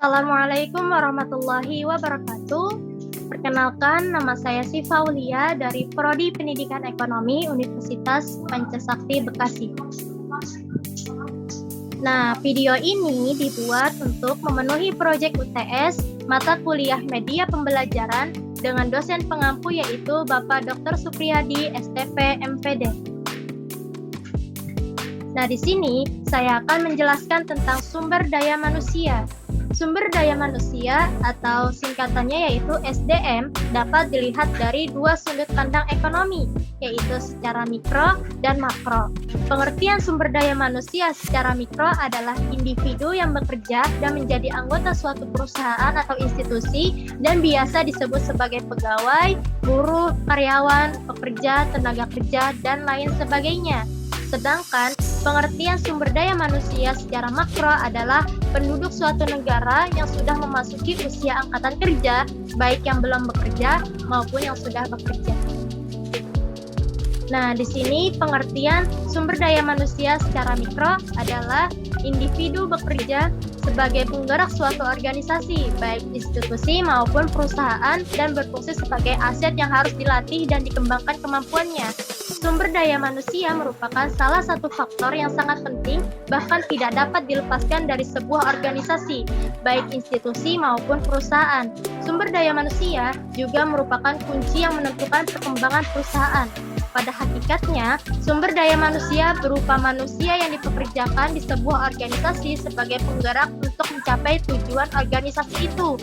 Assalamualaikum warahmatullahi wabarakatuh. Perkenalkan, nama saya Siva Aulia dari Prodi Pendidikan Ekonomi Universitas Pancasakti Bekasi. Nah, video ini dibuat untuk memenuhi proyek UTS mata kuliah media pembelajaran dengan dosen pengampu yaitu Bapak Dr. Supriyadi, STP, MPD. Nah, di sini saya akan menjelaskan tentang sumber daya manusia. Sumber daya manusia atau singkatannya yaitu SDM dapat dilihat dari dua sudut pandang ekonomi, yaitu secara mikro dan makro. Pengertian sumber daya manusia secara mikro adalah individu yang bekerja dan menjadi anggota suatu perusahaan atau institusi dan biasa disebut sebagai pegawai, buruh, karyawan, pekerja, tenaga kerja, dan lain sebagainya. Sedangkan pengertian sumber daya manusia secara makro adalah penduduk suatu negara yang sudah memasuki usia angkatan kerja, baik yang belum bekerja maupun yang sudah bekerja. Nah, di sini pengertian sumber daya manusia secara mikro adalah individu bekerja sebagai penggerak suatu organisasi, baik institusi maupun perusahaan, dan berfungsi sebagai aset yang harus dilatih dan dikembangkan kemampuannya. Sumber daya manusia merupakan salah satu faktor yang sangat penting, bahkan tidak dapat dilepaskan dari sebuah organisasi, baik institusi maupun perusahaan. Sumber daya manusia juga merupakan kunci yang menentukan perkembangan perusahaan. Pada hakikatnya, sumber daya manusia berupa manusia yang dipekerjakan di sebuah organisasi sebagai penggerak untuk mencapai tujuan organisasi itu.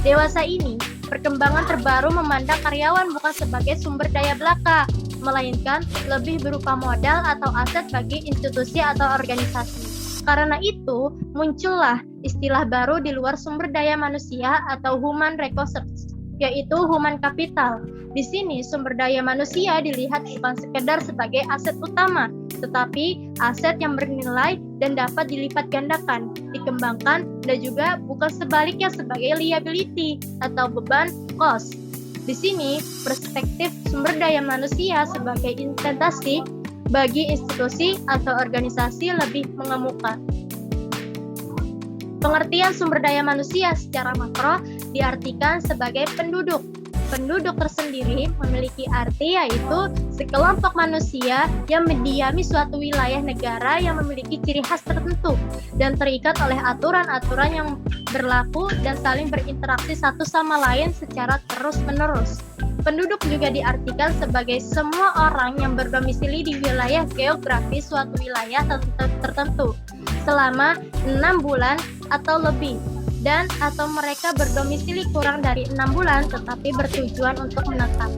Dewasa ini, perkembangan terbaru memandang karyawan bukan sebagai sumber daya belaka, melainkan lebih berupa modal atau aset bagi institusi atau organisasi. Karena itu, muncullah istilah baru di luar sumber daya manusia atau human resources, yaitu human capital. Di sini, sumber daya manusia dilihat bukan sekedar sebagai aset utama, tetapi aset yang bernilai dan dapat dilipat gandakan, dikembangkan, dan juga bukan sebaliknya sebagai liability atau beban cost. Di sini, perspektif sumber daya manusia sebagai investasi bagi institusi atau organisasi lebih mengemuka. Pengertian sumber daya manusia secara makro diartikan sebagai penduduk. Penduduk tersendiri memiliki arti yaitu sekelompok manusia yang mendiami suatu wilayah negara yang memiliki ciri khas tertentu dan terikat oleh aturan-aturan yang berlaku dan saling berinteraksi satu sama lain secara terus-menerus. Penduduk juga diartikan sebagai semua orang yang berdomisili di wilayah geografis suatu wilayah tertentu selama 6 bulan atau lebih, dan atau mereka berdomisili kurang dari 6 bulan tetapi bertujuan untuk menetap.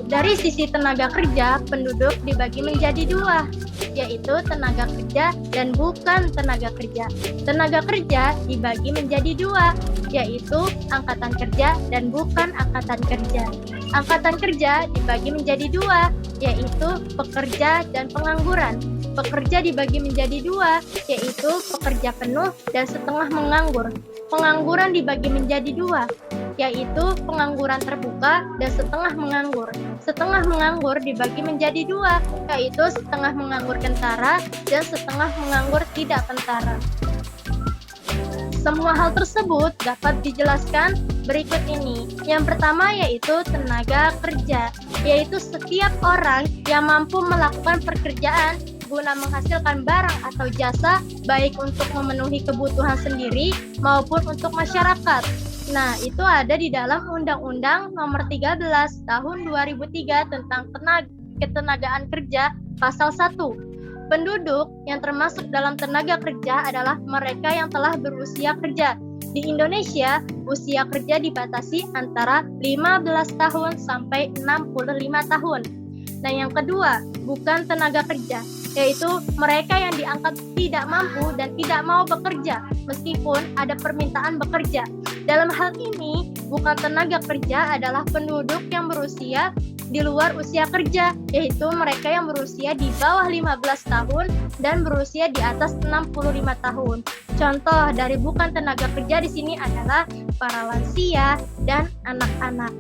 Dari sisi tenaga kerja, penduduk dibagi menjadi dua, yaitu tenaga kerja dan bukan tenaga kerja. Tenaga kerja dibagi menjadi dua, yaitu angkatan kerja dan bukan angkatan kerja. Angkatan kerja dibagi menjadi dua, yaitu pekerja dan pengangguran. Pekerja dibagi menjadi dua, yaitu pekerja penuh dan setengah menganggur. Pengangguran dibagi menjadi dua, yaitu pengangguran terbuka dan setengah menganggur. Setengah menganggur dibagi menjadi dua, yaitu setengah menganggur kentara dan setengah menganggur tidak kentara. Semua hal tersebut dapat dijelaskan berikut ini. Yang pertama yaitu tenaga kerja, yaitu setiap orang yang mampu melakukan pekerjaan guna menghasilkan barang atau jasa, baik untuk memenuhi kebutuhan sendiri maupun untuk masyarakat. Nah, itu ada di dalam Undang-Undang Nomor 13 Tahun 2003 tentang Ketenagaan Kerja Pasal 1. Penduduk yang termasuk dalam tenaga kerja adalah mereka yang telah berusia kerja. Di Indonesia, usia kerja dibatasi antara 15 tahun sampai 65 tahun. Nah, yang kedua, bukan tenaga kerja, yaitu mereka yang dianggap tidak mampu dan tidak mau bekerja meskipun ada permintaan bekerja. Dalam hal ini, bukan tenaga kerja adalah penduduk yang berusia di luar usia kerja, yaitu mereka yang berusia di bawah 15 tahun dan berusia di atas 65 tahun. Contoh dari bukan tenaga kerja di sini adalah para lansia dan anak-anak.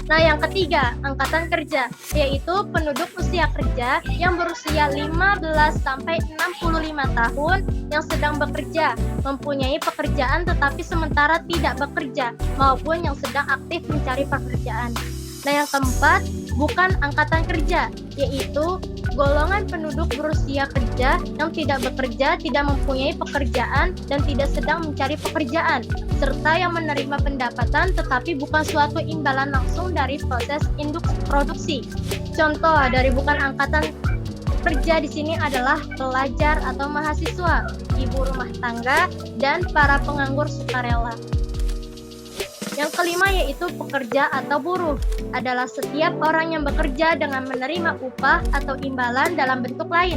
Nah, yang ketiga, angkatan kerja, yaitu penduduk usia kerja yang berusia 15 sampai 65 tahun yang sedang bekerja, mempunyai pekerjaan tetapi sementara tidak bekerja, maupun yang sedang aktif mencari pekerjaan. Nah, yang keempat, bukan angkatan kerja, yaitu golongan penduduk berusia kerja yang tidak bekerja, tidak mempunyai pekerjaan, dan tidak sedang mencari pekerjaan, serta yang menerima pendapatan tetapi bukan suatu imbalan langsung dari proses produksi. Contoh dari bukan angkatan kerja di sini adalah pelajar atau mahasiswa, ibu rumah tangga, dan para penganggur sukarela. Yang kelima yaitu pekerja atau buruh, adalah setiap orang yang bekerja dengan menerima upah atau imbalan dalam bentuk lain.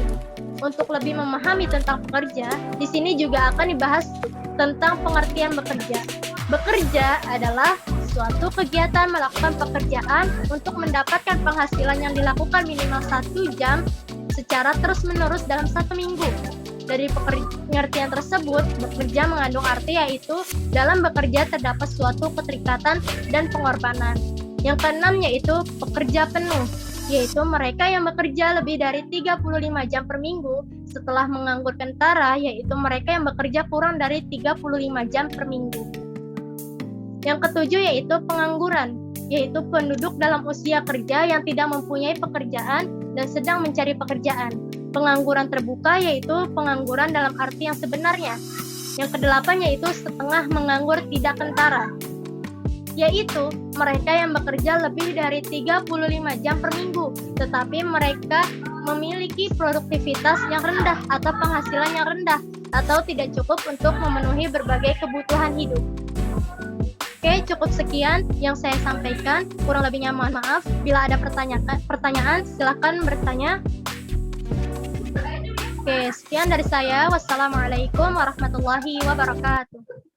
Untuk lebih memahami tentang pekerja, di sini juga akan dibahas tentang pengertian bekerja. Bekerja adalah suatu kegiatan melakukan pekerjaan untuk mendapatkan penghasilan yang dilakukan minimal 1 jam secara terus-menerus dalam 1 minggu. Dari pengertian tersebut, bekerja mengandung arti yaitu dalam bekerja terdapat suatu keterikatan dan pengorbanan. Yang keenam yaitu pekerja penuh, yaitu mereka yang bekerja lebih dari 35 jam per minggu setelah menganggur kentara, yaitu mereka yang bekerja kurang dari 35 jam per minggu. Yang ketujuh yaitu pengangguran, yaitu penduduk dalam usia kerja yang tidak mempunyai pekerjaan dan sedang mencari pekerjaan. Pengangguran terbuka yaitu pengangguran dalam arti yang sebenarnya. Yang kedelapan yaitu setengah menganggur tidak kentara, yaitu mereka yang bekerja lebih dari 35 jam per minggu, tetapi mereka memiliki produktivitas yang rendah atau penghasilan yang rendah, atau tidak cukup untuk memenuhi berbagai kebutuhan hidup. Oke, cukup sekian yang saya sampaikan. Kurang lebihnya mohon maaf. Bila ada pertanyaan, silakan bertanya. Oke, sekian dari saya. Wassalamualaikum warahmatullahi wabarakatuh.